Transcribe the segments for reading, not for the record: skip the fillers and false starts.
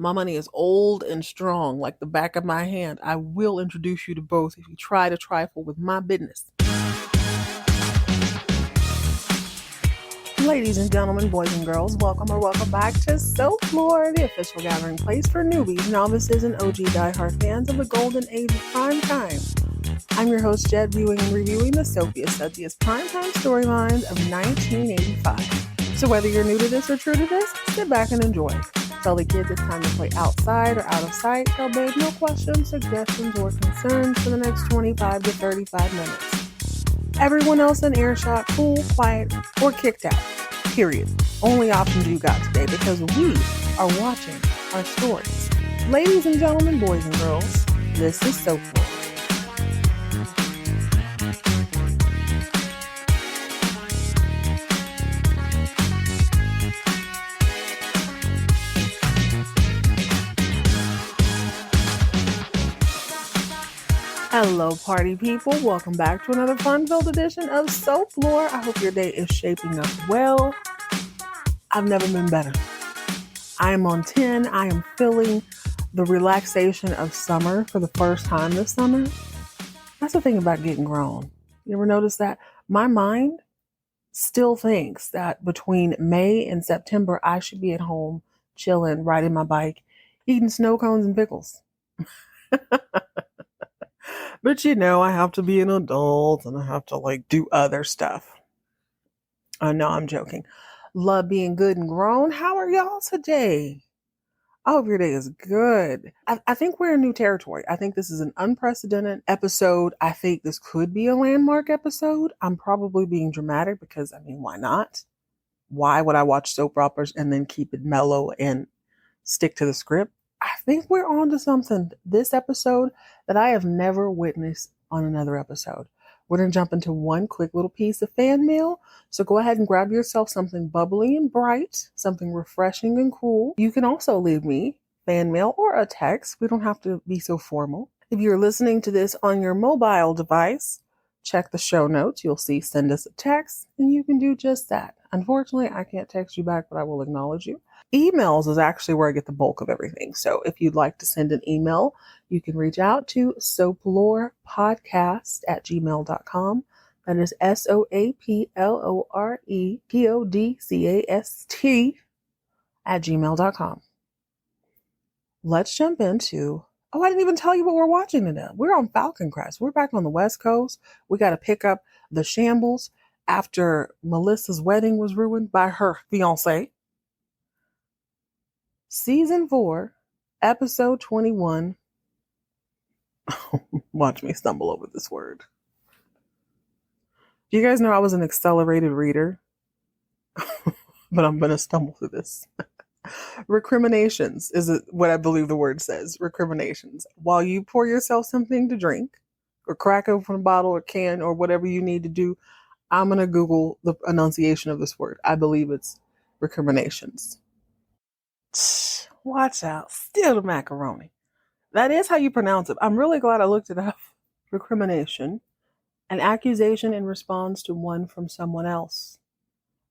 My money is old and strong, like the back of my hand. I will introduce you to both if you try to trifle with my business. Ladies and gentlemen, boys and girls, welcome or welcome back to Soap Floor, the official gathering place for newbies, novices, and OG diehard fans of the golden age of primetime. I'm your host, Jed, viewing and reviewing the soapiest, suchiest primetime storylines of 1985. So whether you're new to this or true to this, sit back and enjoy. Tell the kids it's time to play outside or out of sight. Tell babe no questions, suggestions, or concerns for the next 25 to 35 minutes. Everyone else in earshot, cool, quiet, or kicked out. Period. Only options you got today because we are watching our stories. Ladies and gentlemen, boys and girls, this is Soap Floor. Hello, party people. Welcome back to another fun-filled edition of Soap Floor. I hope your day is shaping up well. I've never been better. I am on 10. I am feeling the relaxation of summer for the first time this summer. That's the thing about getting grown. You ever notice that? My mind still thinks that between May and September, I should be at home, chilling, riding my bike, eating snow cones and pickles. But I have to be an adult and I have to do other stuff. No, I'm joking. Love being good and grown. How are y'all today? I hope your day is good. I think we're in new territory. I think this is an unprecedented episode. I think this could be a landmark episode. I'm probably being dramatic because, why not? Why would I watch soap operas and then keep it mellow and stick to the script? I think we're on to something this episode that I have never witnessed on another episode. We're going to jump into one quick little piece of fan mail. So go ahead and grab yourself something bubbly and bright, something refreshing and cool. You can also leave me fan mail or a text. We don't have to be so formal. If you're listening to this on your mobile device, check the show notes. You'll see send us a text and you can do just that. Unfortunately, I can't text you back, but I will acknowledge you. Emails is actually where I get the bulk of everything. So if you'd like to send an email, you can reach out to soaplorepodcast@gmail.com. That is soaplorepodcast@gmail.com. Let's jump into, I didn't even tell you what we're watching today. We're on Falcon Crest. We're back on the West Coast. We got to pick up the shambles after Melissa's wedding was ruined by her fiance. Season 4, episode 21. Watch me stumble over this word. Do you guys know I was an accelerated reader? But I'm going to stumble through this. Recriminations is what I believe the word says. Recriminations. While you pour yourself something to drink, or crack open a bottle or can, or whatever you need to do, I'm going to Google the enunciation of this word. I believe it's recriminations. Watch out. Still the macaroni. That is how you pronounce it. I'm really glad I looked it up. Recrimination. An accusation in response to one from someone else.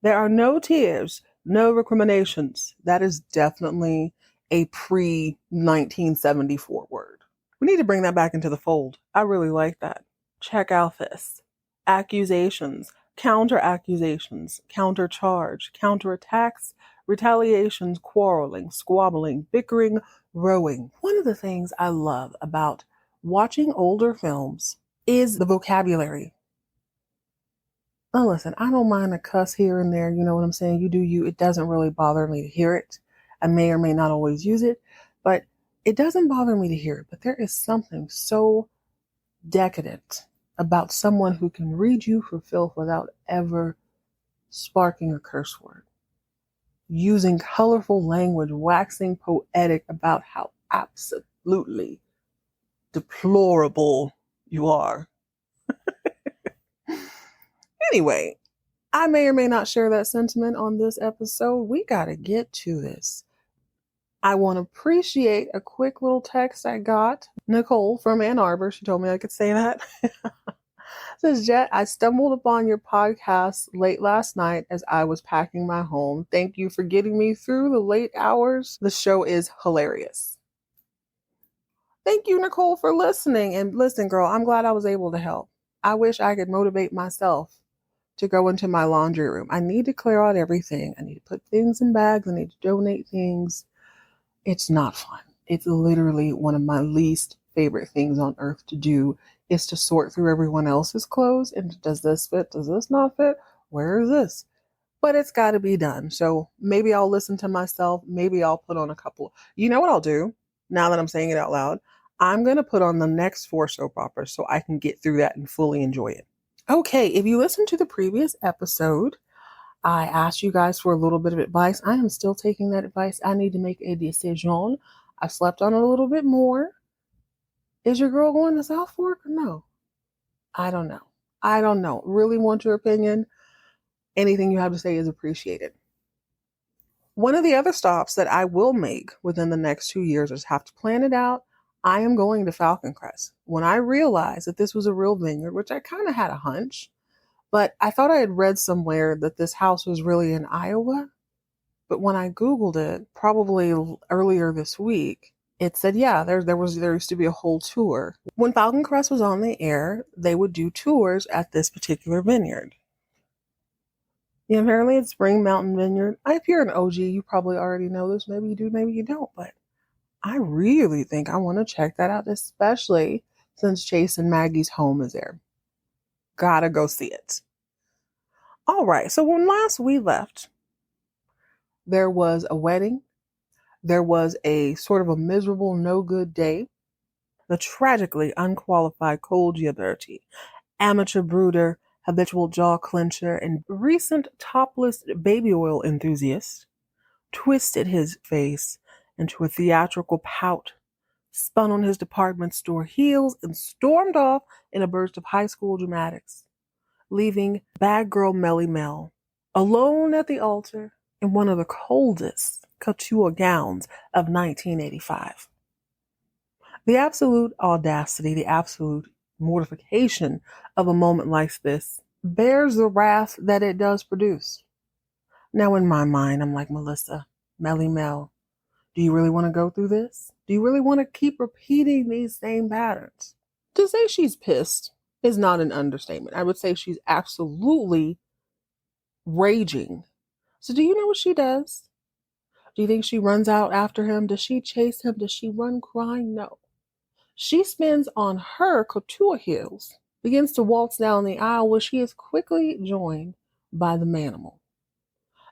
There are no tears, no recriminations. That is definitely a pre-1974 word. We need to bring that back into the fold. I really like that. Check out this. Accusations, counter-accusations, counter-charge, counter-attacks, retaliations, quarreling, squabbling, bickering, rowing. One of the things I love about watching older films is the vocabulary. Oh, listen, I don't mind a cuss here and there. You know what I'm saying? You do you. It doesn't really bother me to hear it. I may or may not always use it, but it doesn't bother me to hear it. But there is something so decadent about someone who can read you for filth without ever sparking a curse word. Using colorful language, waxing poetic about how absolutely deplorable you are. Anyway, I may or may not share that sentiment on this episode. We got to get to this. I want to appreciate a quick little text I got. Nicole from Ann Arbor. She told me I could say that. Says Jet, I stumbled upon your podcast late last night as I was packing my home. Thank you for getting me through the late hours. The show is hilarious. Thank you, Nicole, for listening. And listen, girl, I'm glad I was able to help. I wish I could motivate myself to go into my laundry room. I need to clear out everything. I need to put things in bags. I need to donate things. It's not fun. It's literally one of my least favorite things on earth to do is to sort through everyone else's clothes and does this fit? Does this not fit? Where is this? But it's got to be done. So maybe I'll listen to myself. Maybe I'll put on a couple. You know what I'll do now that I'm saying it out loud? I'm going to put on the next 4 soap operas so I can get through that and fully enjoy it. Okay, if you listened to the previous episode, I asked you guys for a little bit of advice. I am still taking that advice. I need to make a decision. I slept on it a little bit more. Is your girl going to South Fork or no? I don't know. Really want your opinion. Anything you have to say is appreciated. One of the other stops that I will make within the next 2 years, I just have to plan it out. I am going to Falcon Crest. When I realized that this was a real vineyard, which I kind of had a hunch, but I thought I had read somewhere that this house was really in Iowa. But when I Googled it, probably earlier this week, it said, yeah, there used to be a whole tour. When Falcon Crest was on the air, they would do tours at this particular vineyard. Yeah, apparently it's Spring Mountain Vineyard. If you're an OG, you probably already know this. Maybe you do, maybe you don't. But I really think I want to check that out, especially since Chase and Maggie's home is there. Gotta go see it. All right, so when last we left, there was a wedding. There was a sort of a miserable, no good day. The tragically unqualified Cole Giaberti, amateur brooder, habitual jaw clencher, and recent topless baby oil enthusiast, twisted his face into a theatrical pout, spun on his department store heels, and stormed off in a burst of high school dramatics, leaving bad girl Melly Mel alone at the altar in one of the coldest couture gowns of 1985. The absolute audacity, the absolute mortification of a moment like this bears the wrath that it does produce. Now, in my mind, I'm like, Melissa, Melly Mel, do you really want to go through this? Do you really want to keep repeating these same patterns? To say she's pissed is not an understatement. I would say she's absolutely raging. So do you know what she does? Do you think she runs out after him? Does she chase him? Does she run crying? No. She spins on her couture heels, begins to waltz down the aisle where she is quickly joined by the manimal.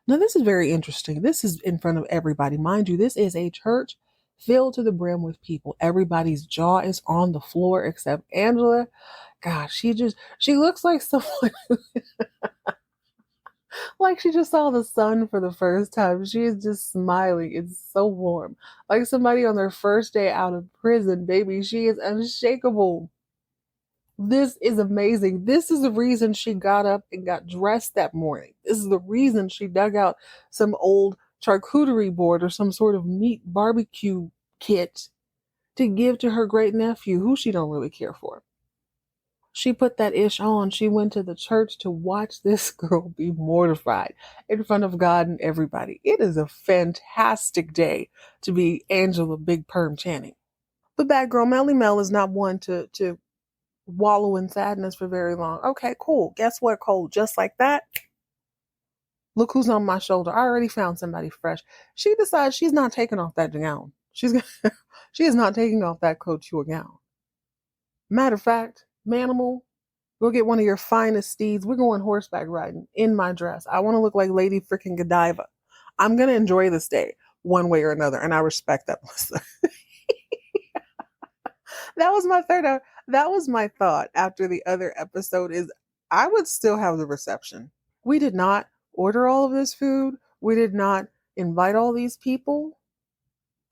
Now, this is very interesting. This is in front of everybody. Mind you, this is a church filled to the brim with people. Everybody's jaw is on the floor except Angela. Gosh, she looks like someone like she just saw the sun for the first time. She is just smiling. It's so warm. Like somebody on their first day out of prison, baby. She is unshakable. This is amazing. This is the reason she got up and got dressed that morning. This is the reason she dug out some old charcuterie board or some sort of meat barbecue kit to give to her great nephew, who she don't really care for. She put that ish on. She went to the church to watch this girl be mortified in front of God and everybody. It is a fantastic day to be Angela Big Perm Channing. But bad girl Melly Mel is not one to wallow in sadness for very long. Okay, cool. Guess what, Cole? Just like that, look who's on my shoulder. I already found somebody fresh. She decides she's not taking off that gown. She is not taking off that couture gown. Matter of fact, Manimal, go get one of your finest steeds. We're going horseback riding in my dress. I want to look like Lady freaking Godiva. I'm going to enjoy this day one way or another, and I respect that, Melissa. That was my third. That was my thought after the other episode is I would still have the reception. We did not order all of this food. We did not invite all these people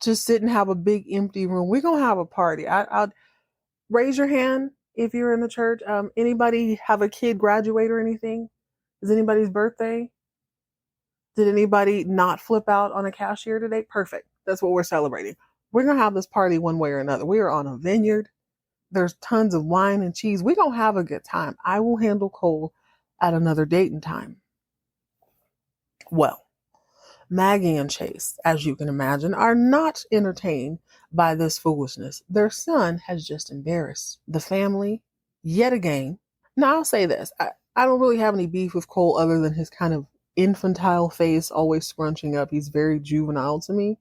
to sit and have a big empty room. We're going to have a party. I'll raise your hand if you're in the church. Anybody have a kid graduate or anything? Is anybody's birthday? Did anybody not flip out on a cashier today? Perfect. That's what we're celebrating. We're going to have this party one way or another. We are on a vineyard. There's tons of wine and cheese. We're going to have a good time. I will handle Cole at another date and time. Well, Maggie and Chase, as you can imagine, are not entertained by this foolishness. Their son has just embarrassed the family yet again. Now, I'll say this. I don't really have any beef with Cole other than his kind of infantile face always scrunching up. He's very juvenile to me.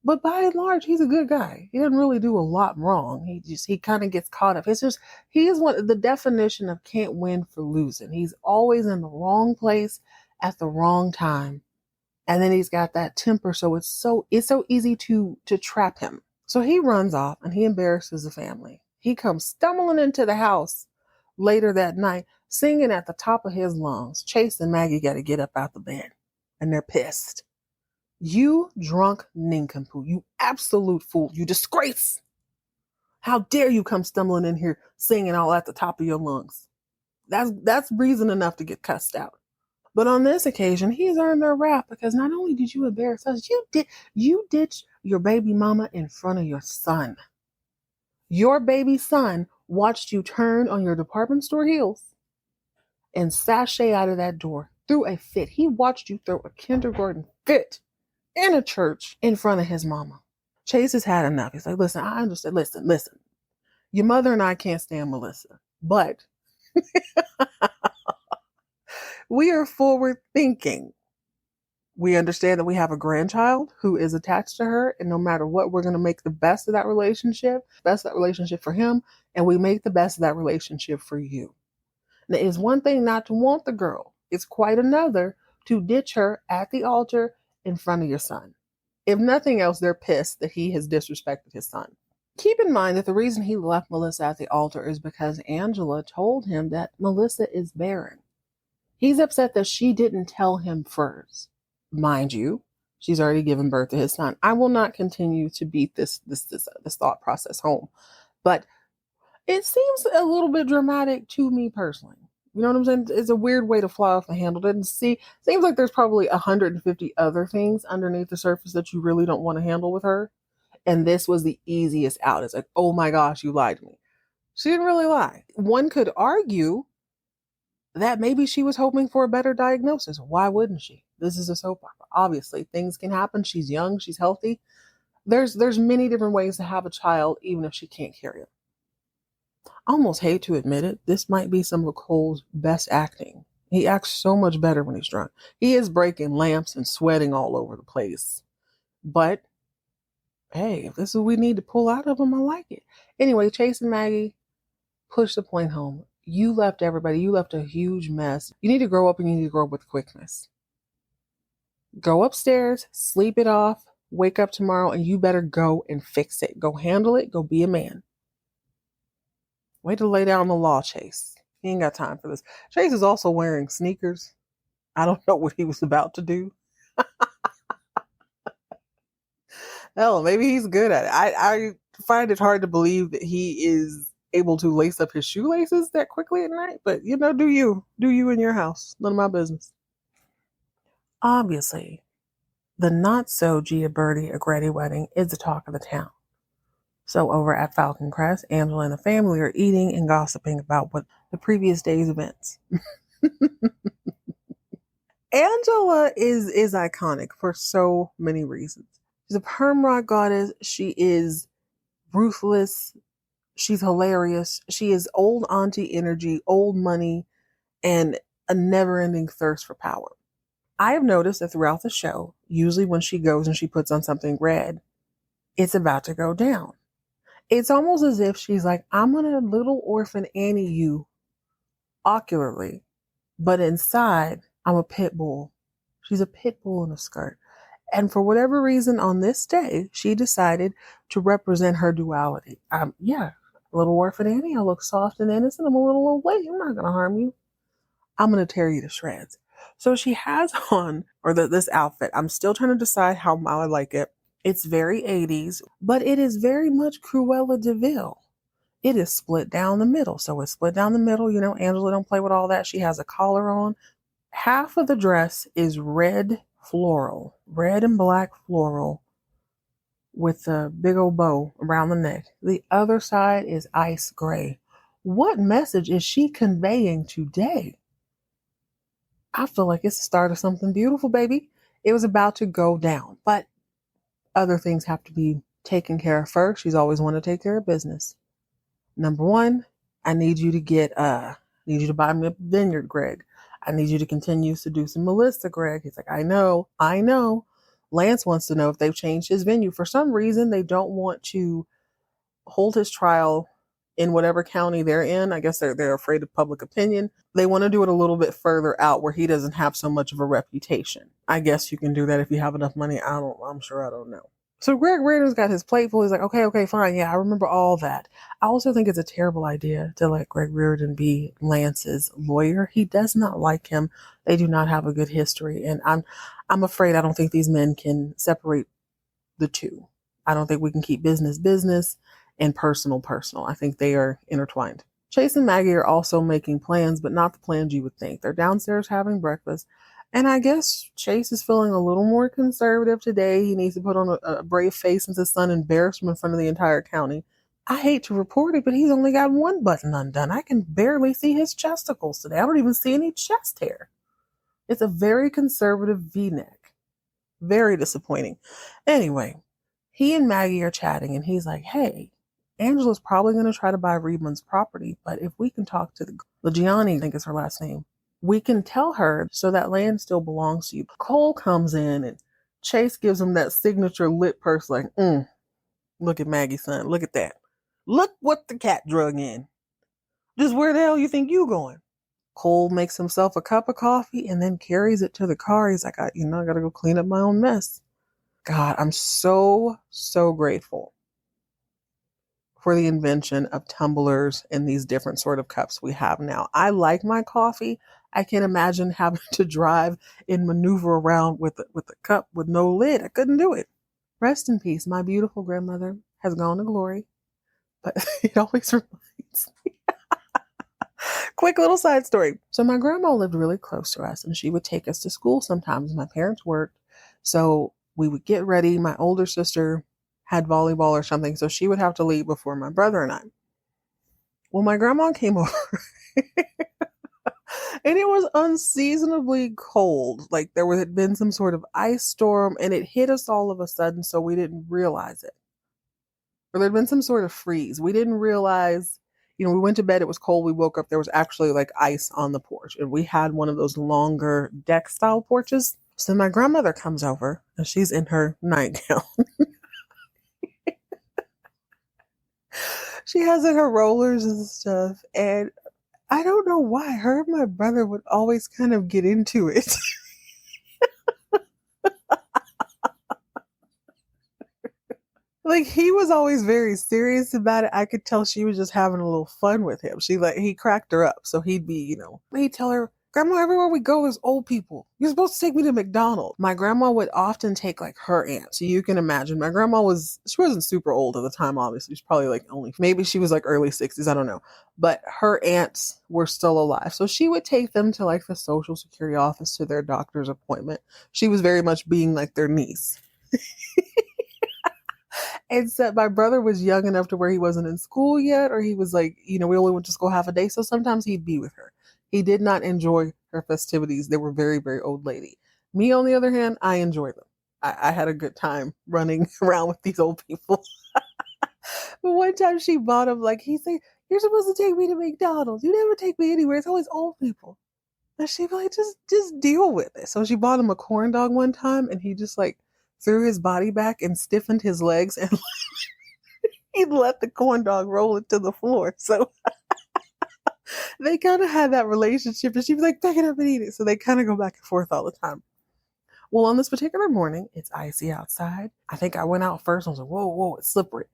But by and large, he's a good guy. He doesn't really do a lot wrong. He kind of gets caught up. It's just he is the definition of can't win for losing. He's always in the wrong place at the wrong time. And then he's got that temper, so it's so easy to trap him. So he runs off and he embarrasses the family. He comes stumbling into the house later that night, singing at the top of his lungs. Chase and Maggie got to get up out the bed, and they're pissed. You drunk nincompoop, you absolute fool, you disgrace. How dare you come stumbling in here singing all at the top of your lungs? That's reason enough to get cussed out. But on this occasion, he's earned their wrath because not only did you embarrass us, you ditched your baby mama in front of your son. Your baby son watched you turn on your department store heels and sashay out of that door, threw a fit. He watched you throw a kindergarten fit in a church in front of his mama. Chase has had enough. He's like, listen, I understand. Listen. Your mother and I can't stand Melissa, but we are forward thinking. We understand that we have a grandchild who is attached to her, and no matter what, we're going to make the best of that relationship for him, and we make the best of that relationship for you. Now, it's one thing not to want the girl. It's quite another to ditch her at the altar in front of your son. If nothing else, they're pissed that he has disrespected his son. Keep in mind that the reason he left Melissa at the altar is because Angela told him that Melissa is barren. He's upset that she didn't tell him first. Mind you, she's already given birth to his son. I will not continue to beat this thought process home, but it seems a little bit dramatic to me personally. You know what I'm saying? It's a weird way to fly off the handle. Seems like there's probably 150 other things underneath the surface that you really don't want to handle with her. And this was the easiest out. It's like, oh my gosh, you lied to me. She didn't really lie. One could argue that maybe she was hoping for a better diagnosis. Why wouldn't she? This is a soap opera. Obviously, things can happen. She's young. She's healthy. There's many different ways to have a child, even if she can't carry it. I almost hate to admit it. This might be some of Cole's best acting. He acts so much better when he's drunk. He is breaking lamps and sweating all over the place. But, hey, if this is what we need to pull out of him, I like it. Anyway, Chase and Maggie push the point home. You left everybody. You left a huge mess. You need to grow up, and you need to grow up with quickness. Go upstairs, sleep it off, wake up tomorrow, and you better go and fix it. Go handle it. Go be a man. Way to lay down the law, Chase. He ain't got time for this. Chase is also wearing sneakers. I don't know what he was about to do. Hell, maybe he's good at it. I find it hard to believe that he is able to lace up his shoelaces that quickly at night. But, do you in your house. None of my business. Obviously, the not-so-Gia Birdie Agretti wedding is the talk of the town. So over at Falcon Crest, Angela and the family are eating and gossiping about what the previous day's events. Angela is iconic for so many reasons. She's a perm rock goddess. She is ruthless. She's hilarious. She is old auntie energy, old money, and a never-ending thirst for power. I have noticed that throughout the show, usually when she goes and she puts on something red, it's about to go down. It's almost as if she's like, I'm going to little orphan Annie you ocularly, but inside, I'm a pit bull. She's a pit bull in a skirt. And for whatever reason on this day, she decided to represent her duality. Little orphan Annie, I look soft and innocent. I'm a little old lady. I'm not going to harm you. I'm going to tear you to shreds. So she has on, this outfit. I'm still trying to decide how I like it. It's very 80s, but it is very much Cruella de Vil. It is split down the middle. So it's split down the middle. Angela don't play with all that. She has a collar on. Half of the dress is red and black floral with a big old bow around the neck. The other side is ice gray. What message is she conveying today? I feel like it's the start of something beautiful, baby. It was about to go down, but other things have to be taken care of first. She's always wanted to take care of business. Number one, I need you to need you to buy me a vineyard, Greg. I need you to continue to do some Melissa, Greg. He's like, I know. Lance wants to know if they've changed his venue. For some reason, they don't want to hold his trial in whatever county they're in. I guess they're afraid of public opinion. They want to do it a little bit further out where he doesn't have so much of a reputation. I guess you can do that if you have enough money. I'm sure I don't know. So Greg Reardon's got his plate full. He's like, okay, fine. Yeah, I remember all that. I also think it's a terrible idea to let Greg Reardon be Lance's lawyer. He does not like him. They do not have a good history. And I'm afraid I don't think these men can separate the two. I don't think we can keep business and personal. I think they are intertwined. Chase and Maggie are also making plans, but not the plans you would think. They're downstairs having breakfast. And I guess Chase is feeling a little more conservative today. He needs to put on a brave face since his son embarrassed him in front of the entire county. I hate to report it, but he's only got one button undone. I can barely see his chesticles today. I don't even see any chest hair. It's a very conservative V-neck. Very disappointing. Anyway, he and Maggie are chatting, and he's like, hey, Angela's probably going to try to buy Reedman's property, but if we can talk to the Giannini, I think is her last name, we can tell her so that land still belongs to you. Cole comes in, and Chase gives him that signature lip purse like, look at Maggie, son. Look at that. Look what the cat drug in. Just where the hell you think you going? Cole makes himself a cup of coffee and then carries it to the car. He's like, I got to go clean up my own mess. God, I'm so grateful for the invention of tumblers and these different sort of cups we have now. I like my coffee. I can't imagine having to drive and maneuver around with a cup with no lid. I couldn't do it. Rest in peace. My beautiful grandmother has gone to glory, but it always reminds me. Quick little side story. So my grandma lived really close to us, and she would take us to school sometimes. My parents worked, so we would get ready. My older sister had volleyball or something, so she would have to leave before my brother and I. Well, my grandma came over, and it was unseasonably cold. Like had been some sort of ice storm, and it hit us all of a sudden, so we didn't realize it. Or there'd been some sort of freeze. We didn't realize. We went to bed, it was cold, we woke up, there was actually like ice on the porch. And we had one of those longer deck style porches. So my grandmother comes over and she's in her nightgown. She has in her rollers and stuff. And I don't know why her and my brother would always kind of get into it. Like, he was always very serious about it. I could tell she was just having a little fun with him. He cracked her up. So he'd be, he'd tell her, Grandma, everywhere we go, there's old people. You're supposed to take me to McDonald's. My grandma would often take like her aunt. So you can imagine my grandma she wasn't super old at the time, obviously. She's probably like maybe she was like early 60s. I don't know. But her aunts were still alive. So she would take them to like the Social Security office to their doctor's appointment. She was very much being like their niece. And so my brother was young enough to where he wasn't in school yet, or he was like, we only went to school half a day. So sometimes he'd be with her. He did not enjoy her festivities. They were very, very old lady. Me, on the other hand, I enjoyed them. I had a good time running around with these old people. But one time she bought him, like, he said, you're supposed to take me to McDonald's. You never take me anywhere. It's always old people. And she'd be like, just deal with it. So she bought him a corn dog one time, and he just like threw his body back and stiffened his legs, and he let the corn dog roll it to the floor. So they kind of had that relationship, and she'd be like, pick it up and eat it. So they kind of go back and forth all the time. Well, on this particular morning, it's icy outside. I think I went out first and was like, whoa, it's slippery.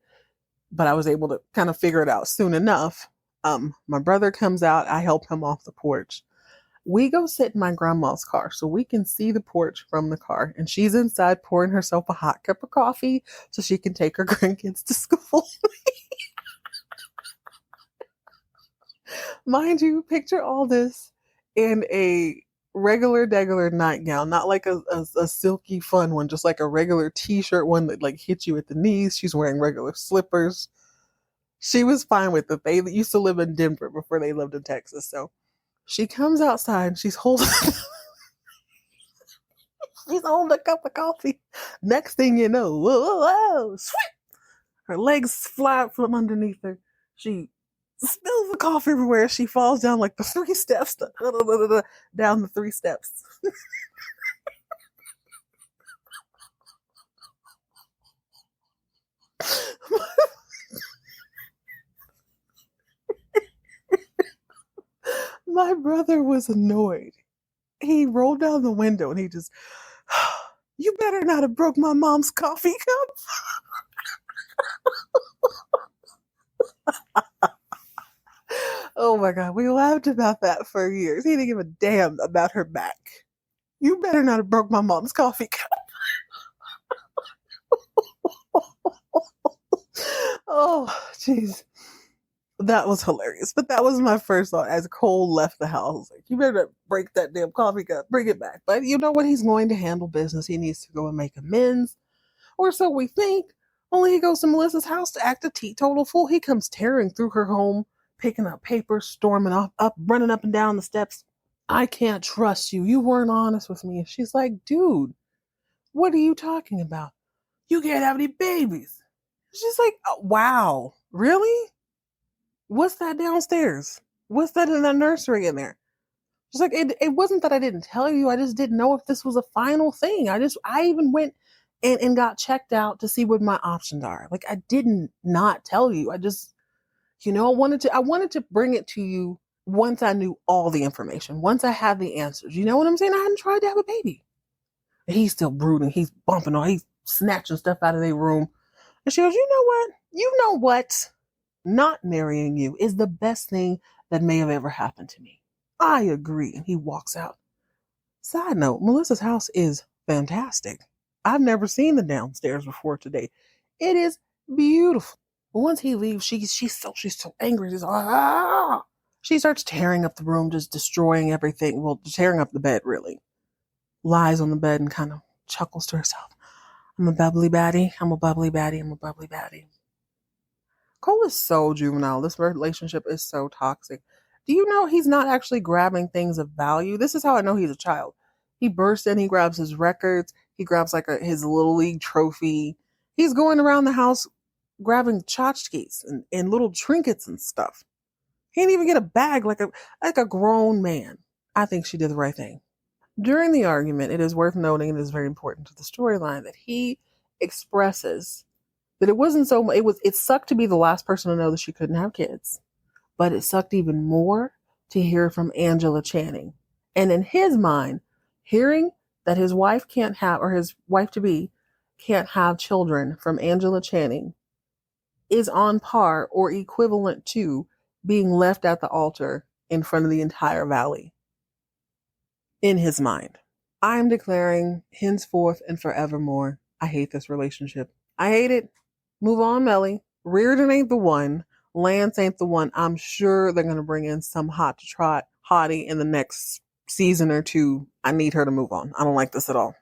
But I was able to kind of figure it out soon enough. My brother comes out. I help him off the porch. We go sit in my grandma's car so we can see the porch from the car. And she's inside pouring herself a hot cup of coffee so she can take her grandkids to school. Mind you, picture all this in a regular degular nightgown, not like a silky fun one, just like a regular t-shirt one that like hits you at the knees. She's wearing regular slippers. She was fine with it. They used to live in Denver before they lived in Texas. So she comes outside and she's holding she's holding a cup of coffee. Next thing you know, whoa, whoa, whoa, sweep! Her legs fly out from underneath her. She spills the coffee everywhere. She falls down like the 3 steps, down the 3 steps. My brother was annoyed. He rolled down the window and he just, you better not have broke my mom's coffee cup. Oh my God, we laughed about that for years. He didn't give a damn about her back. You better not have broke my mom's coffee cup. Oh, jeez. That was hilarious. But that was my first thought as Cole left the house. Like, you better break that damn coffee cup. Bring it back. But you know what? He's going to handle business. He needs to go and make amends. Or so we think. Only he goes to Melissa's house to act a teetotal fool. He comes tearing through her home, picking up papers, storming off, running up and down the steps. I can't trust you. You weren't honest with me. And she's like, dude, what are you talking about? You can't have any babies. She's like, oh, wow, really? What's that downstairs? What's that in that nursery in there? She's like, it wasn't that I didn't tell you. I just didn't know if this was a final thing. I even went and got checked out to see what my options are. Like, I didn't not tell you. I just, I wanted to bring it to you once I knew all the information, once I had the answers. You know what I'm saying? I hadn't tried to have a baby. And he's still brooding. He's bumping on. He's snatching stuff out of their room. And she goes, you know what? You know what? Not marrying you is the best thing that may have ever happened to me. I agree. And he walks out. Side note, Melissa's house is fantastic. I've never seen the downstairs before today. It is beautiful. But once he leaves, she's so angry. She's ah! She starts tearing up the room, just destroying everything. Well, tearing up the bed, really. Lies on the bed and kind of chuckles to herself. I'm a bubbly baddie. I'm a bubbly baddie. I'm a bubbly baddie. Cole is so juvenile. This relationship is so toxic. Do you know he's not actually grabbing things of value? This is how I know he's a child. He bursts in, he grabs his records, he grabs like his little league trophy. He's going around the house grabbing tchotchkes and little trinkets and stuff. He didn't even get a bag like a grown man. I think she did the right thing. During the argument, it is worth noting, and it is very important to the storyline, that he expresses that it wasn't so much, it sucked to be the last person to know that she couldn't have kids, but it sucked even more to hear from Angela Channing. And in his mind, hearing that his wife can't have, or his wife to be can't have children from Angela Channing is on par or equivalent to being left at the altar in front of the entire valley. In his mind, I'm declaring henceforth and forevermore, I hate this relationship. I hate it. Move on, Melly. Reardon ain't the one. Lance ain't the one. I'm sure they're going to bring in some hot to trot hottie in the next season or two. I need her to move on. I don't like this at all.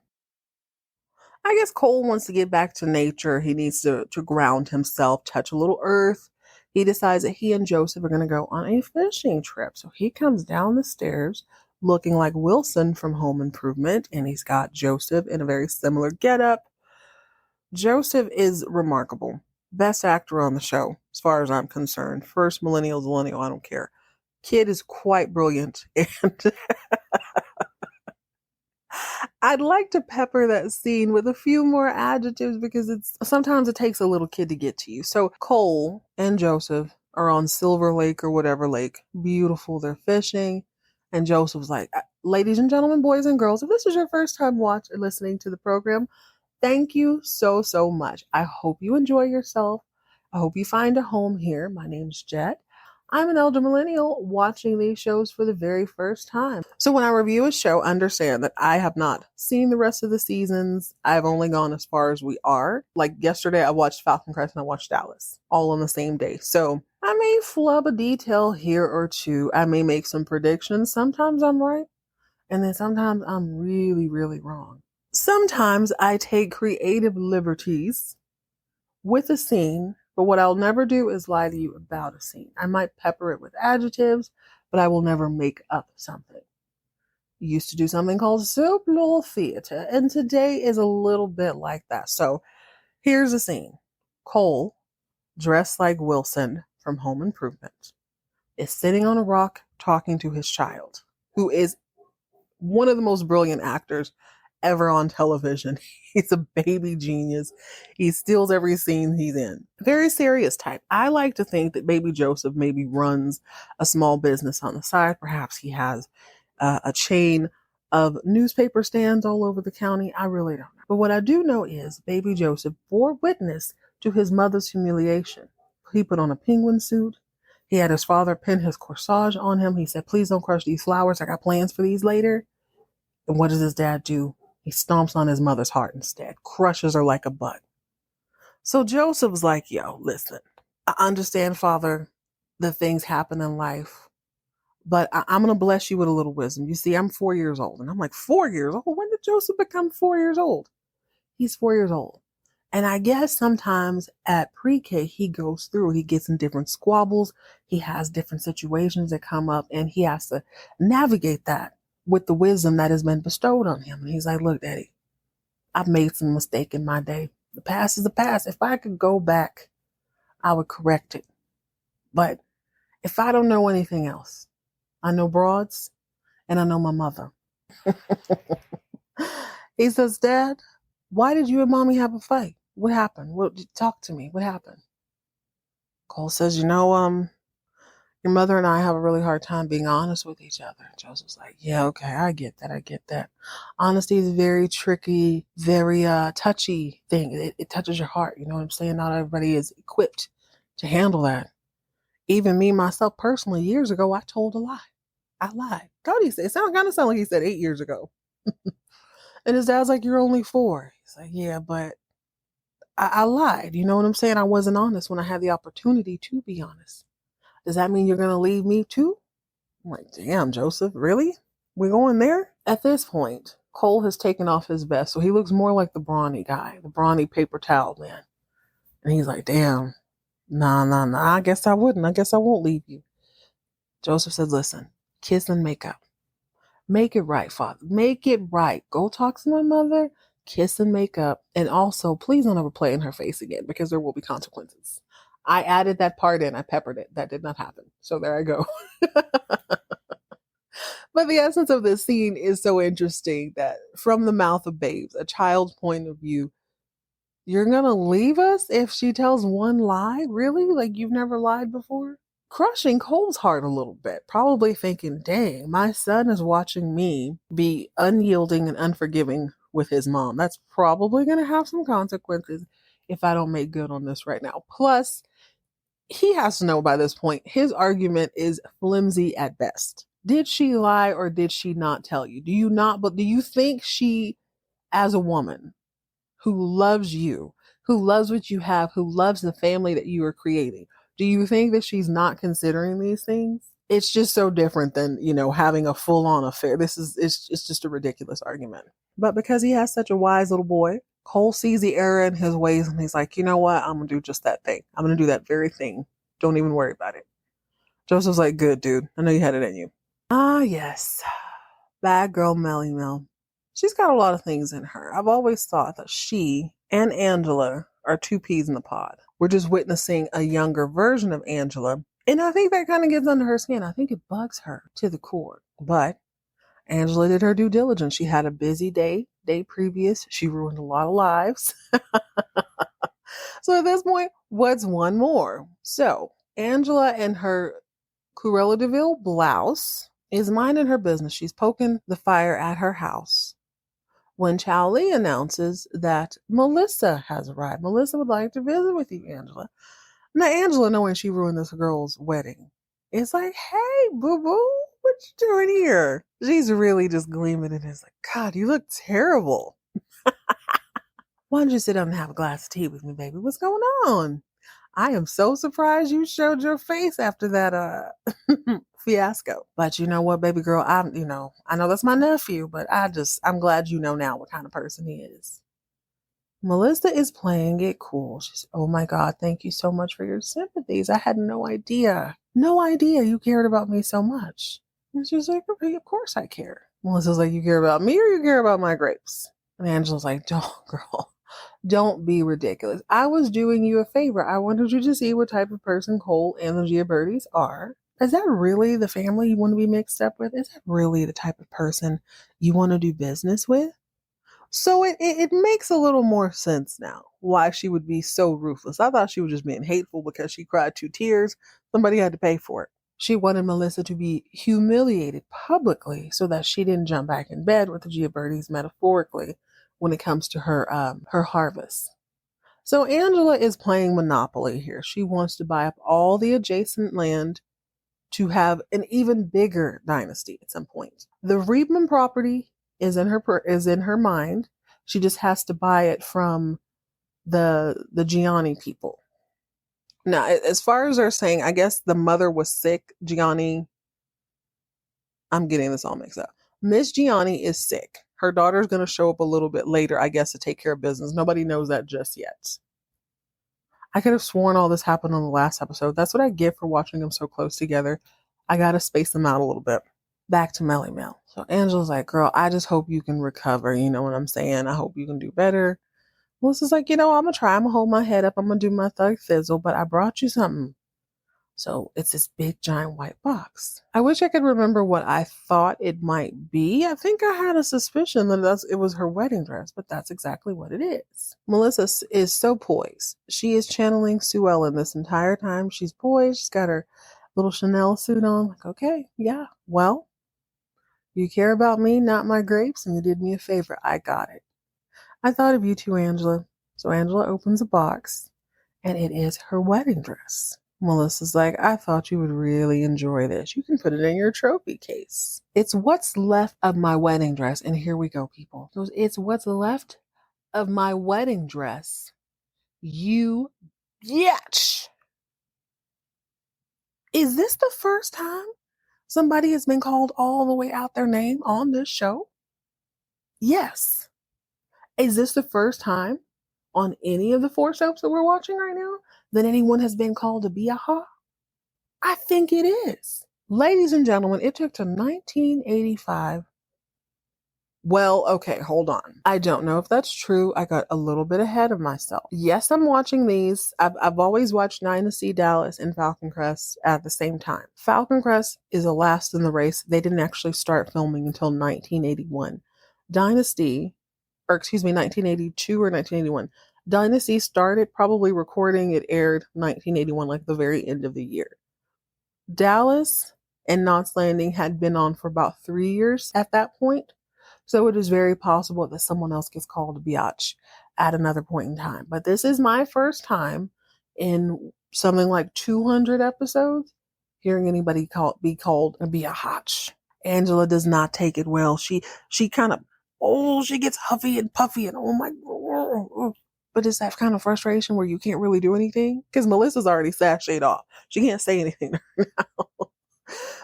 I guess Cole wants to get back to nature. He needs to ground himself, touch a little earth. He decides that he and Joseph are going to go on a fishing trip. So he comes down the stairs looking like Wilson from Home Improvement, and he's got Joseph in a very similar getup. Joseph is remarkable. Best actor on the show, as far as I'm concerned. First millennial, I don't care. Kid is quite brilliant. And I'd like to pepper that scene with a few more adjectives because sometimes it takes a little kid to get to you. So Cole and Joseph are on Silver Lake or whatever lake. Beautiful. They're fishing. And Joseph's like, ladies and gentlemen, boys and girls, if this is your first time watching or listening to the program, thank you so, so much. I hope you enjoy yourself. I hope you find a home here. My name's Jet. I'm an elder millennial watching these shows for the very first time. So when I review a show, understand that I have not seen the rest of the seasons. I've only gone as far as we are. Like yesterday, I watched Falcon Crest and I watched Dallas all on the same day. So I may flub a detail here or two. I may make some predictions. Sometimes I'm right. And then sometimes I'm really, really wrong. Sometimes I take creative liberties with a scene, but what I'll never do is lie to you about a scene. I might pepper it with adjectives, but I will never make up something. Used to do something called simple theater, and today is a little bit like that. So here's a scene. Cole, dressed like Wilson from Home Improvement, is sitting on a rock talking to his child, who is one of the most brilliant actors ever on television. He's a baby genius. He steals every scene he's in. Very serious type. I like to think that baby Joseph maybe runs a small business on the side. Perhaps he has a chain of newspaper stands all over the county. I really don't know. But what I do know is baby Joseph bore witness to his mother's humiliation. He put on a penguin suit. He had his father pin his corsage on him. He said, please don't crush these flowers. I got plans for these later. And what does his dad do? He stomps on his mother's heart instead, crushes her like a bud. So Joseph was like, yo, listen, I understand, Father, that things happen in life, but I'm going to bless you with a little wisdom. You see, I'm 4 years old. And I'm like, 4 years old? When did Joseph become 4 years old? He's 4 years old. And I guess sometimes at pre-K, he gets in different squabbles. He has different situations that come up, and he has to navigate that with the wisdom that has been bestowed on him. And he's like, look, Daddy, I've made some mistake in my day. The past is the past. If I could go back, I would correct it. But if I don't know anything else, I know broads and I know my mother. He says, Dad, why did you and Mommy have a fight? What happened? Talk to me. What happened? Cole says, your mother and I have a really hard time being honest with each other. Joseph's like, yeah, okay, I get that. Honesty is a very tricky, very touchy thing. It touches your heart. You know what I'm saying? Not everybody is equipped to handle that. Even me, myself, personally, years ago, I told a lie. I lied. Cody said, it kind of sounded like he said 8 years ago. And his dad's like, you're only 4. He's like, yeah, but I lied. You know what I'm saying? I wasn't honest when I had the opportunity to be honest. Does that mean you're going to leave me too? I'm like, damn, Joseph, really? We're going there? At this point, Cole has taken off his vest, so he looks more like the brawny guy, the brawny paper towel man. And he's like, damn, nah, I guess I wouldn't. I guess I won't leave you. Joseph says, listen, kiss and make up. Make it right, Father. Make it right. Go talk to my mother, kiss and make up. And also, please don't ever play in her face again because there will be consequences. I added that part in. I peppered it. That did not happen. So there I go. But the essence of this scene is so interesting that from the mouth of babes, a child's point of view, you're going to leave us if she tells one lie? Really? Like you've never lied before? Crushing Cole's heart a little bit, probably thinking, dang, my son is watching me be unyielding and unforgiving with his mom. That's probably going to have some consequences if I don't make good on this right now. Plus, he has to know by this point, his argument is flimsy at best. Did she lie or did she not tell you? Do you think she, as a woman who loves you, who loves what you have, who loves the family that you are creating, do you think that she's not considering these things? It's just so different than, having a full-on affair. It's just a ridiculous argument. But because he has such a wise little boy, Cole sees the error in his ways and he's like, you know what? I'm going to do just that thing. I'm going to do that very thing. Don't even worry about it. Joseph's like, good, dude. I know you had it in you. Ah, yes. Bad girl Melly Mel. She's got a lot of things in her. I've always thought that she and Angela are two peas in the pod. We're just witnessing a younger version of Angela. And I think that kind of gets under her skin. I think it bugs her to the core. But Angela did her due diligence. She had a busy day previous. She ruined a lot of lives. So at this point, what's one more? So Angela and her Cruella de Vil blouse is minding her business. She's poking the fire at her house when Chow Lee announces that Melissa has arrived. Melissa would like to visit with you, Angela. Now, Angela, knowing she ruined this girl's wedding, is like, hey, boo-boo, what you doing here? She's really just gleaming and is like, God, you look terrible. Why don't you sit down and have a glass of tea with me, baby? What's going on? I am so surprised you showed your face after that fiasco. But you know what, baby girl, I know that's my nephew, but I'm glad you know now what kind of person he is. Melissa is playing it cool. She's, oh my God, thank you so much for your sympathies. I had no idea. No idea you cared about me so much. And she's like, okay, of course I care. Melissa's like, you care about me or you care about my grapes? And Angela's like, don't, girl, don't be ridiculous. I was doing you a favor. I wanted you to see what type of person Cole and the Giabertis are. Is that really the family you want to be mixed up with? Is that really the type of person you want to do business with? So it makes a little more sense now why she would be so ruthless. I thought she was just being hateful because she cried 2 tears. Somebody had to pay for it. She wanted Melissa to be humiliated publicly so that she didn't jump back in bed with the Giabertis metaphorically when it comes to her harvest. So Angela is playing Monopoly here. She wants to buy up all the adjacent land to have an even bigger dynasty at some point. The Reardon property is in her mind. She just has to buy it from the Giannini people. Now, as far as they're saying, I guess the mother was sick. Giannini, I'm getting this all mixed up. Miss Giannini is sick. Her daughter's going to show up a little bit later, I guess, to take care of business. Nobody knows that just yet. I could have sworn all this happened on the last episode. That's what I get for watching them so close together. I got to space them out a little bit. Back to Melly Mel. So Angela's like, girl, I just hope you can recover. You know what I'm saying? I hope you can do better. Melissa's like, I'm going to try. I'm going to hold my head up. I'm going to do my thug thizzle, but I brought you something. So it's this big, giant white box. I wish I could remember what I thought it might be. I think I had a suspicion that it was her wedding dress, but that's exactly what it is. Melissa is so poised. She is channeling Sue Ellen this entire time. She's poised. She's got her little Chanel suit on. Like, okay, yeah, well, you care about me, not my grapes, and you did me a favor. I got it. I thought of you too, Angela. So Angela opens a box, and it is her wedding dress. Melissa's like, I thought you would really enjoy this. You can put it in your trophy case. It's what's left of my wedding dress. And here we go, people. So it's what's left of my wedding dress. You bitch. Is this the first time somebody has been called all the way out their name on this show? Yes. Is this the first time on any of the 4 soaps that we're watching right now that anyone has been called a biaha? I think it is. Ladies and gentlemen, it took to 1985. Well, okay, hold on. I don't know if that's true. I got a little bit ahead of myself. Yes, I'm watching these. I've always watched Dynasty, Dallas, and Falcon Crest at the same time. Falcon Crest is the last in the race. They didn't actually start filming until 1981. 1982 or 1981. Dynasty started probably recording. It aired 1981, like the very end of the year. Dallas and Knots Landing had been on for about 3 years at that point. So it is very possible that someone else gets called a biatch at another point in time. But this is my first time in something like 200 episodes hearing anybody be called a biatch. Angela does not take it well. She kind of, she gets huffy and puffy and oh my God. But it's that kind of frustration where you can't really do anything because Melissa's already sashayed off. She can't say anything to her now.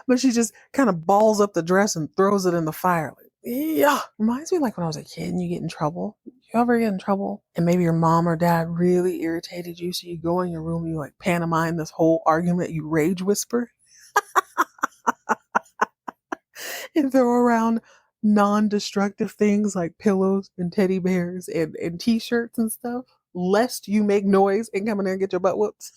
But she just kind of balls up the dress and throws it in the fire. Like, yeah. Reminds me like when I was a kid and you get in trouble. You ever get in trouble? And maybe your mom or dad really irritated you. So you go in your room and you like pantomime this whole argument. You rage whisper. And throw around non-destructive things like pillows and teddy bears and t-shirts and stuff, lest you make noise and come in there and get your butt whooped.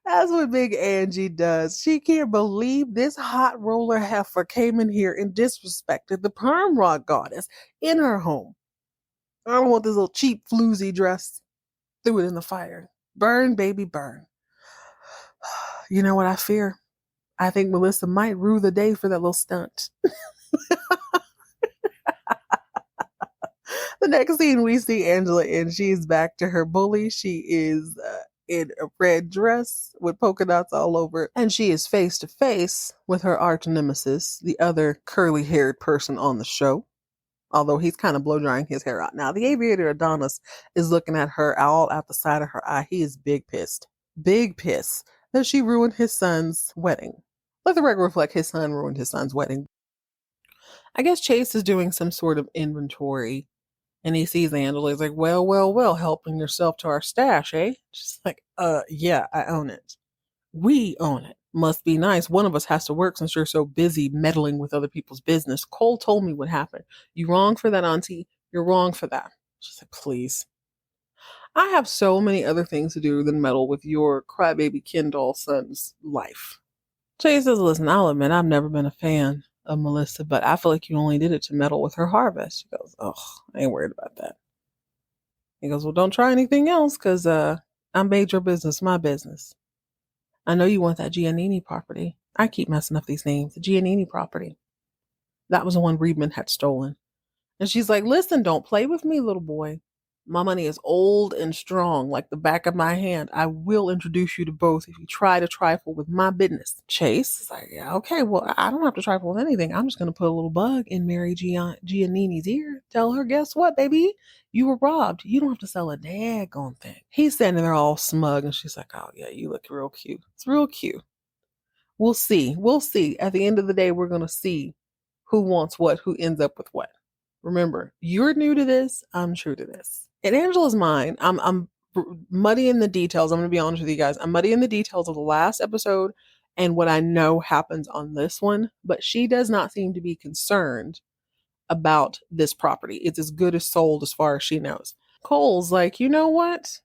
That's what Big Angie does. She can't believe this hot roller heifer came in here and disrespected the perm rock goddess in her home. I don't want this little cheap floozy dress. Threw it in the fire. Burn, baby, burn. You know what I fear? I think Melissa might rue the day for that little stunt. The next scene we see Angela and she's back to her bully. She is in a red dress with polka dots all over. And she is face to face with her arch nemesis, the other curly haired person on the show. Although he's kind of blow drying his hair out. Now, the aviator Adonis is looking at her all out the side of her eye. He is big pissed. Big pissed that she ruined his son's wedding. Let the record reflect his son ruined his son's wedding. I guess Chase is doing some sort of inventory and he sees Angela. He's like, well, helping yourself to our stash, eh? She's like, yeah, I own it. We own it. Must be nice. One of us has to work since you're so busy meddling with other people's business. Cole told me what happened. You wrong for that, Auntie. You're wrong for that. She's like, please. I have so many other things to do than meddle with your crybaby Ken doll son's life. Chase says, listen, I'll admit I've never been a fan of Melissa, but I feel like you only did it to meddle with her harvest. She goes, oh, I ain't worried about that. He goes, well, don't try anything else because I made your business my business. I know you want that Giannini property. I keep messing up these names. The Giannini property. That was the one Reedman had stolen. And she's like, listen, don't play with me, little boy. My money is old and strong, like the back of my hand. I will introduce you to both if you try to trifle with my business. Chase is like, yeah, okay, well, I don't have to trifle with anything. I'm just going to put a little bug in Mary Giannini's ear. Tell her, guess what, baby? You were robbed. You don't have to sell a daggone thing. He's standing there all smug, and she's like, oh, yeah, you look real cute. It's real cute. We'll see. We'll see. At the end of the day, we're going to see who wants what, who ends up with what. Remember, you're new to this. I'm true to this. In Angela's mind, I'm muddying the details. I'm going to be honest with you guys. I'm muddying the details of the last episode and what I know happens on this one. But she does not seem to be concerned about this property. It's as good as sold as far as she knows. Cole's like, you know what?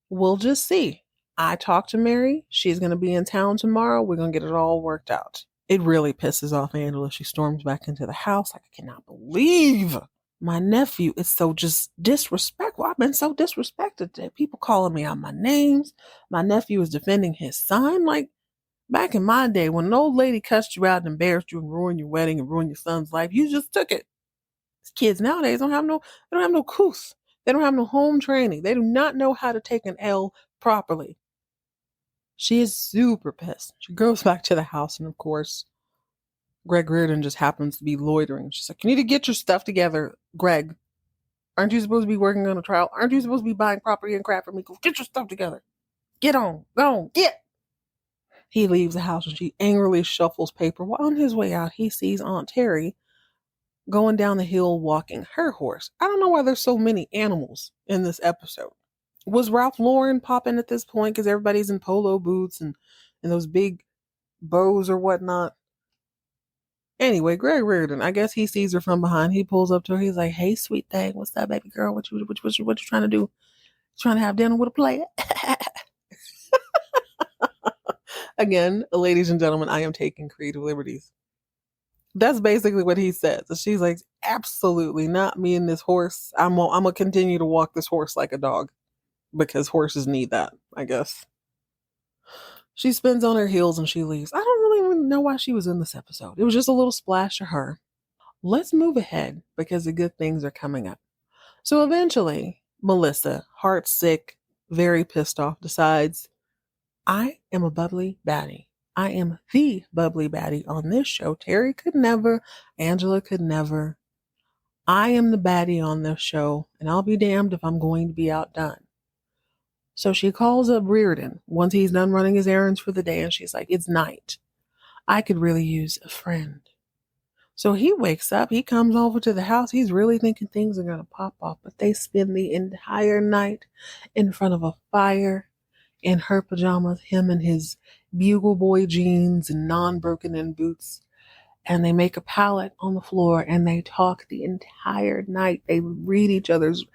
We'll just see. I talked to Mary. She's going to be in town tomorrow. We're going to get it all worked out. It really pisses off Angela. She storms back into the house. Like, I cannot believe my nephew is so just disrespectful. I've been so disrespected today. People calling me out my names. My nephew is defending his son. Like, back in my day, when an old lady cussed you out and embarrassed you and ruined your wedding and ruined your son's life, you just took it. Kids nowadays don't have no couth. They don't have no home training. They do not know how to take an L properly. She is super pissed. She goes back to the house, and of course, Greg Reardon just happens to be loitering. She's like, you need to get your stuff together, Greg. Aren't you supposed to be working on a trial? Aren't you supposed to be buying property and crap for me? Go get your stuff together. Get on. Go on. Get. He leaves the house and she angrily shuffles paper. While on his way out, he sees Aunt Terry going down the hill walking her horse. I don't know why there's so many animals in this episode. Was Ralph Lauren popping at this point because everybody's in polo boots and those big bows or whatnot? Anyway, Greg Reardon, I guess he sees her from behind. He pulls up to her. He's like, hey, sweet thing. What's up, baby girl? What you trying to do? Trying to have dinner with a player? Again, ladies and gentlemen, I am taking creative liberties. That's basically what he says. And she's like, absolutely not, me and this horse. I'm going to continue to walk this horse like a dog because horses need that, I guess. She spins on her heels and she leaves. I don't really even know why she was in this episode. It was just a little splash of her. Let's move ahead because the good things are coming up. So eventually, Melissa, heart sick, very pissed off, decides, I am a bubbly baddie. I am the bubbly baddie on this show. Terry could never. Angela could never. I am the baddie on this show, and I'll be damned if I'm going to be outdone. So she calls up Reardon once he's done running his errands for the day, and she's like, it's night. I could really use a friend. So he wakes up, he comes over to the house, he's really thinking things are going to pop off, but they spend the entire night in front of a fire in her pajamas, him in his bugle boy jeans and non-broken in boots. And they make a pallet on the floor and they talk the entire night. They read each other's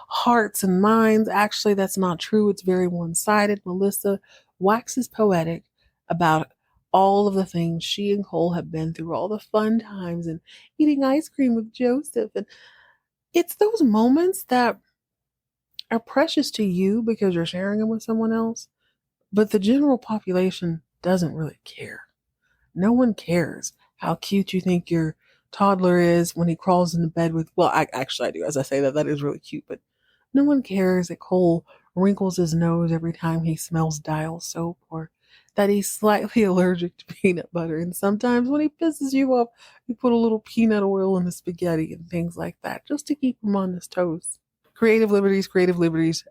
hearts and minds. Actually, that's not true. It's very one-sided. Melissa waxes poetic about all of the things she and Cole have been through, all the fun times and eating ice cream with Joseph. And it's those moments that are precious to you because you're sharing them with someone else. But the general population doesn't really care. No one cares how cute you think your toddler is when he crawls into bed with, well, I do. As I say that is really cute, but no one cares that Cole wrinkles his nose every time he smells dial soap, or that he's slightly allergic to peanut butter. And sometimes when he pisses you off, you put a little peanut oil in the spaghetti and things like that just to keep him on his toes. Creative liberties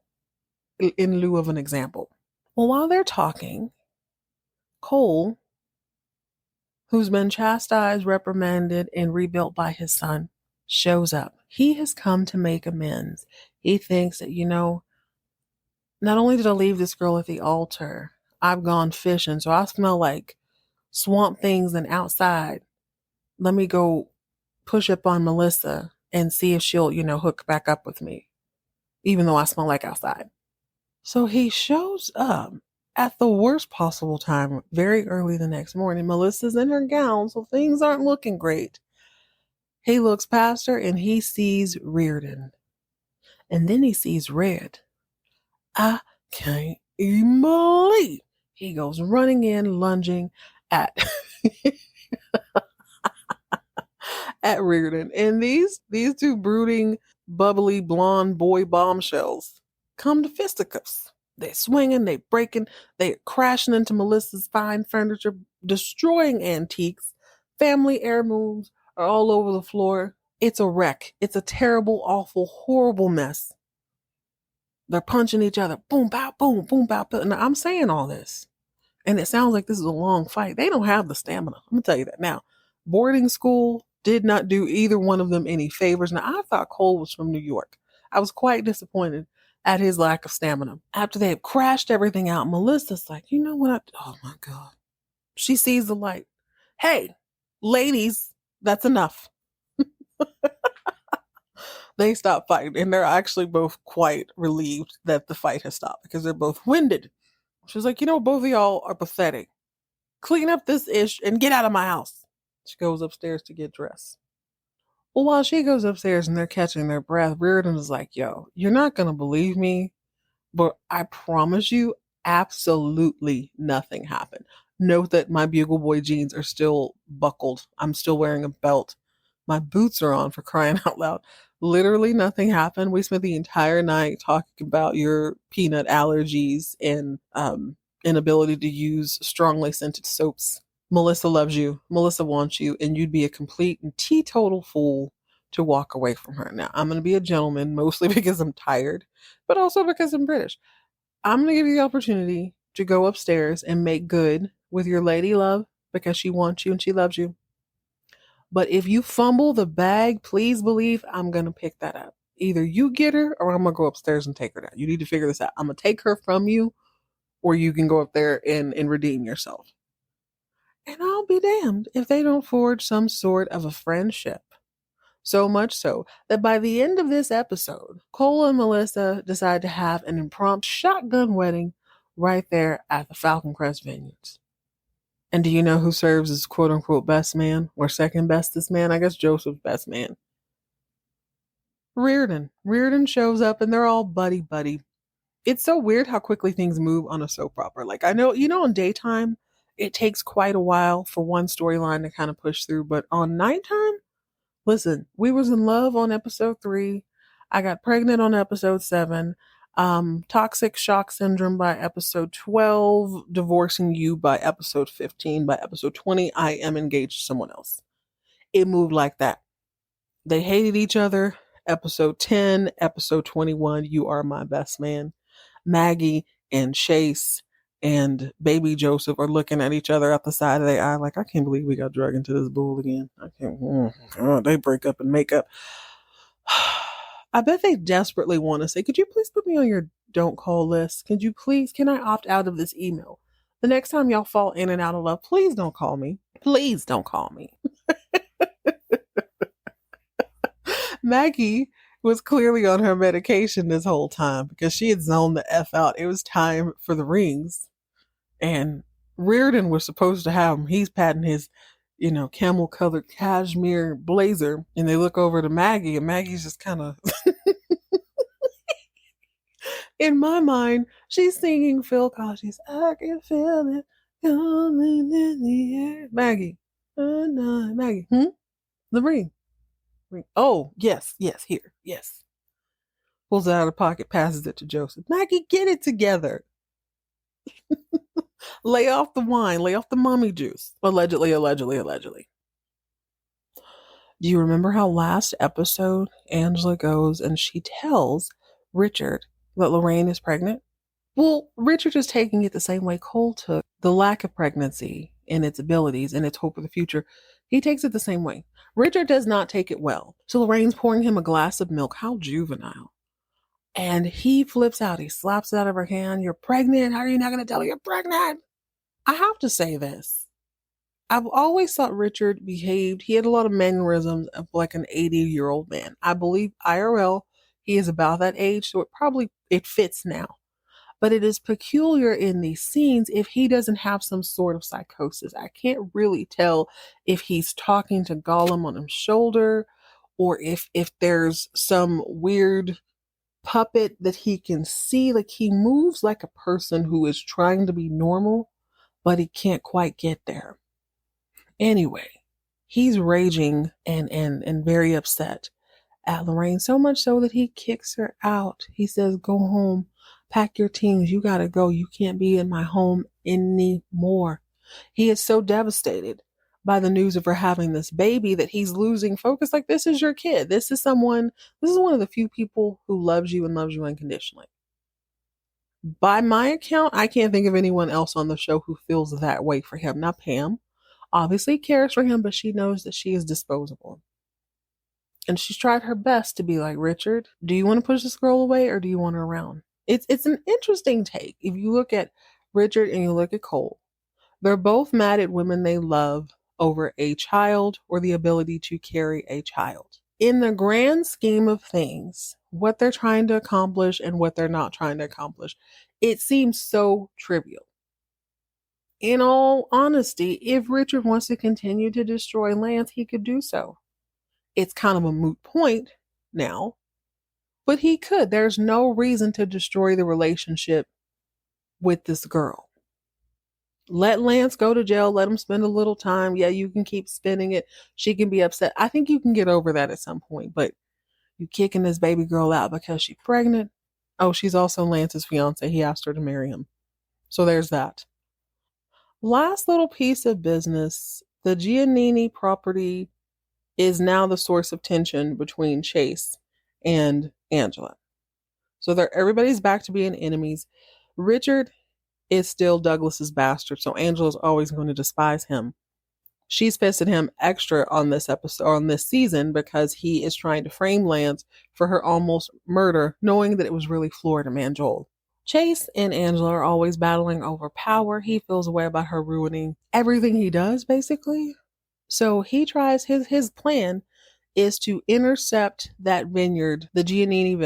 in lieu of an example. Well, while they're talking, Cole, who's been chastised, reprimanded, and rebuilt by his son, shows up. He has come to make amends. He thinks that, not only did I leave this girl at the altar, I've gone fishing, so I smell like swamp things and outside. Let me go push up on Melissa and see if she'll, hook back up with me, even though I smell like outside. So he shows up at the worst possible time, very early the next morning. Melissa's in her gown, so things aren't looking great. He looks past her and he sees Reardon. And then he sees red. I can't even believe. He goes running in, lunging at at Reardon. And these two brooding, bubbly, blonde boy bombshells come to fisticuffs. They're swinging, they're breaking, they're crashing into Melissa's fine furniture, destroying antiques. Family heirlooms are all over the floor. It's a wreck. It's a terrible, awful, horrible mess. They're punching each other. Boom, bow, boom, boom, bow. Now, I'm saying all this, and it sounds like this is a long fight. They don't have the stamina. I'm going to tell you that now. Boarding school did not do either one of them any favors. Now, I thought Cole was from New York. I was quite disappointed at his lack of stamina. After they had crashed everything out, Melissa's like, you know what? Oh, my God. She sees the light. Hey, ladies, that's enough. They stop fighting, and they're actually both quite relieved that the fight has stopped because they're both winded. She's like, both of y'all are pathetic. Clean up this ish and get out of my house. She goes upstairs to get dressed. Well, while she goes upstairs and they're catching their breath, Reardon is like, yo, you're not going to believe me, but I promise you, absolutely nothing happened. Note that my Bugle Boy jeans are still buckled. I'm still wearing a belt. My boots are on, for crying out loud. Literally nothing happened. We spent the entire night talking about your peanut allergies and inability to use strongly scented soaps. Melissa loves you. Melissa wants you, and you'd be a complete and teetotal fool to walk away from her. Now, I'm going to be a gentleman, mostly because I'm tired, but also because I'm British. I'm going to give you the opportunity to go upstairs and make good with your lady love because she wants you and she loves you. But if you fumble the bag, please believe I'm going to pick that up. Either you get her or I'm going to go upstairs and take her down. You need to figure this out. I'm going to take her from you, or you can go up there and redeem yourself. And I'll be damned if they don't forge some sort of a friendship. So much so that by the end of this episode, Cole and Melissa decide to have an impromptu shotgun wedding right there at the Falcon Crest vineyards. And do you know who serves as quote unquote best man or second bestest man? I guess Joseph's best man. Reardon. Reardon shows up and they're all buddy buddy. It's so weird how quickly things move on a soap opera. Like I know, in daytime, it takes quite a while for one storyline to kind of push through. But on nighttime, listen, we was in love on episode 3. I got pregnant on episode 7. Toxic shock syndrome by episode 12. Divorcing you by episode 15. By episode 20, I am engaged to someone else. It moved like that. They hated each other. Episode 10. Episode 21, you are my best man. Maggie and Chase and baby Joseph are looking at each other out the side of their eye like, I can't believe we got dragged into this bull again. I can't. God, they break up and make up. I bet they desperately want to say, could you please put me on your don't call list? Can I opt out of this email? The next time y'all fall in and out of love, please don't call me. Please don't call me. Maggie was clearly on her medication this whole time because she had zoned the F out. It was time for the rings. And Reardon was supposed to have him. He's patting his, camel colored cashmere blazer. And they look over to Maggie, and Maggie's just kind of, in my mind, she's singing Phil Collins. I can feel it coming in the air. Maggie. Maggie. The ring. Oh, yes, here, yes. Pulls it out of the pocket, passes it to Joseph. Maggie, get it together. Lay off the wine, lay off the mommy juice. Allegedly, allegedly, allegedly. Do you remember how last episode Angela goes and she tells Richard that Lorraine is pregnant? Well, Richard is taking it the same way Cole took the lack of pregnancy and its abilities and its hope for the future. He takes it the same way. Richard does not take it well. So Lorraine's pouring him a glass of milk. How juvenile. And he flips out. He slaps it out of her hand. You're pregnant. How are you not going to tell her you're pregnant? I have to say this. I've always thought Richard behaved, he had a lot of mannerisms of like an 80-year-old man. I believe IRL, he is about that age, so it fits now. But it is peculiar in these scenes if he doesn't have some sort of psychosis. I can't really tell if he's talking to Gollum on his shoulder or if there's some weird puppet that he can see. Like he moves like a person who is trying to be normal, but he can't quite get there. Anyway, he's raging and very upset at Lorraine, so much so that he kicks her out. He says, go home, pack your things, you gotta go. You can't be in my home anymore. He is so devastated by the news of her having this baby that he's losing focus. Like, this is your kid. This is one of the few people who loves you and loves you unconditionally. By my account, I can't think of anyone else on the show who feels that way for him. Now, Pam obviously cares for him, but she knows that she is disposable. And she's tried her best to be like, Richard, do you want to push this girl away or do you want her around? It's an interesting take. If you look at Richard and you look at Cole, they're both mad at women they love over a child or the ability to carry a child. In the grand scheme of things, what they're trying to accomplish and what they're not trying to accomplish, it seems so trivial. In all honesty, if Richard wants to continue to destroy Lance, he could do so. It's kind of a moot point now, but he could. There's no reason to destroy the relationship with this girl. Let Lance go to jail. Let him spend a little time. Yeah, you can keep spinning it. She can be upset. I think you can get over that at some point, but you kicking this baby girl out because she's pregnant. Oh, she's also Lance's fiance. He asked her to marry him. So there's that. Last little piece of business, the Giannini property is now the source of tension between Chase and Angela. So everybody's back to being enemies. Richard is still Douglas's bastard, so Angela's always going to despise him. She's pissed at him extra on this episode, on this season, because he is trying to frame Lance for her almost murder, knowing that it was really Florida man Joel. Chase and Angela are always battling over power. He feels a way about her ruining everything he does, basically. So he tries, his plan is to intercept that vineyard, the Giannini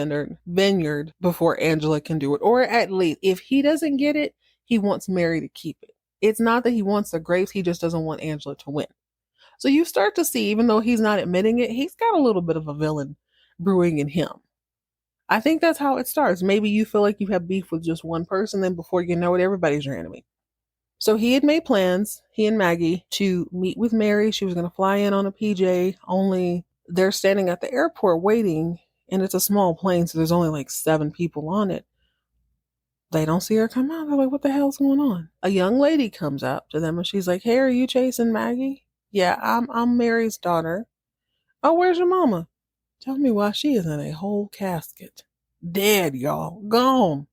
vineyard, before Angela can do it. Or at least, if he doesn't get it, he wants Mary to keep it. It's not that he wants the grapes, he just doesn't want Angela to win. So you start to see, even though he's not admitting it, he's got a little bit of a villain brewing in him. I think that's how it starts. Maybe you feel like you have beef with just one person, then before you know it, everybody's your enemy. So he had made plans, he and Maggie, to meet with Mary. She was going to fly in on a PJ, only they're standing at the airport waiting, and it's a small plane, so there's only like 7 people on it. They don't see her come out. They're like, what the hell's going on? A young lady comes up to them, and she's like, hey, are you chasing Maggie? Yeah, I'm Mary's daughter. Oh, where's your mama? Tell me why she is in a whole casket. Dead, y'all. Gone.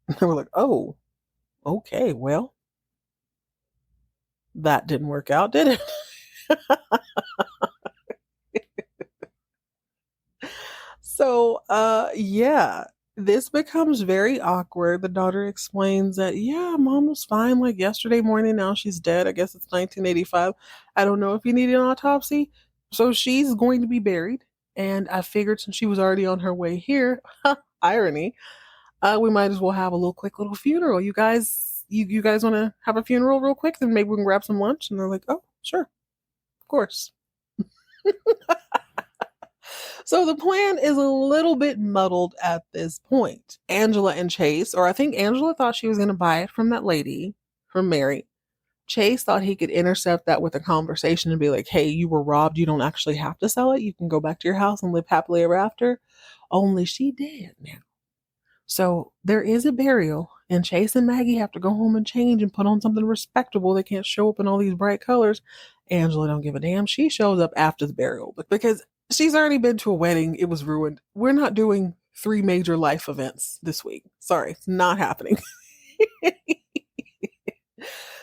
They were like, oh, okay, well, that didn't work out, did it? So, yeah, this becomes very awkward. The daughter explains that, yeah, mom was fine like yesterday morning. Now she's dead. I guess it's 1985. I don't know if you need an autopsy. So she's going to be buried. And I figured since she was already on her way here, irony, we might as well have a quick little funeral. You guys want to have a funeral real quick? Then maybe we can grab some lunch. And they're like, oh, sure, of course. So the plan is a little bit muddled at this point. Angela and Chase, or I think Angela thought she was going to buy it from that lady, from Mary. Chase thought he could intercept that with a conversation and be like, hey, you were robbed. You don't actually have to sell it. You can go back to your house and live happily ever after. Only she dead now. So there is a burial And Chase and Maggie have to go home and change and put on something respectable. They can't show up in all these bright colors. Angela don't give a damn. She shows up after the burial because she's already been to a wedding. It was ruined. We're not doing 3 major life events this week. Sorry, it's not happening.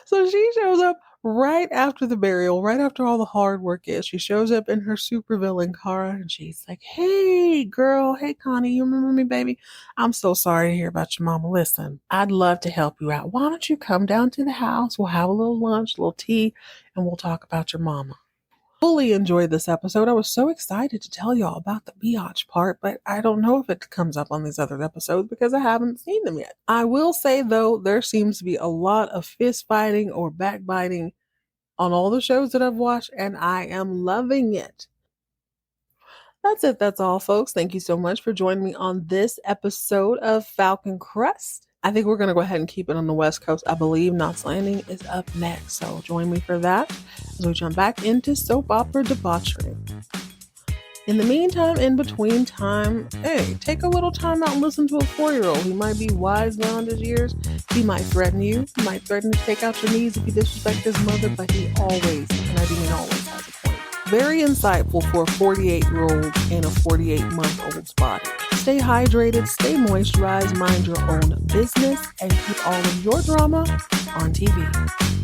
So she shows up right after the burial, right after all the hard work is. She shows up in her supervillain car and she's like, hey, girl. Hey, Connie, you remember me, baby? I'm so sorry to hear about your mama. Listen, I'd love to help you out. Why don't you come down to the house? We'll have a little lunch, a little tea, and we'll talk about your mama. Fully enjoyed this episode. I was so excited to tell y'all about the biatch part, but I don't know if it comes up on these other episodes because I haven't seen them yet. I will say, though, there seems to be a lot of fist fighting or backbiting on all the shows that I've watched, and I am loving it. That's it. That's all, folks. Thank you so much for joining me on this episode of Falcon Crest. I think we're going to go ahead and keep it on the West Coast. I believe Knots Landing is up next, so join me for that as we jump back into soap opera debauchery. In the meantime, in between time, hey, take a little time out and listen to a 4-year-old. He might be wise beyond his years. He might threaten you. He might threaten to take out your knees if you disrespect his mother, but he always, and I do mean always, has a point. Very insightful for a 48-year-old in a 48-month-old's body. Stay hydrated, stay moisturized, mind your own business, and keep all of your drama on TV.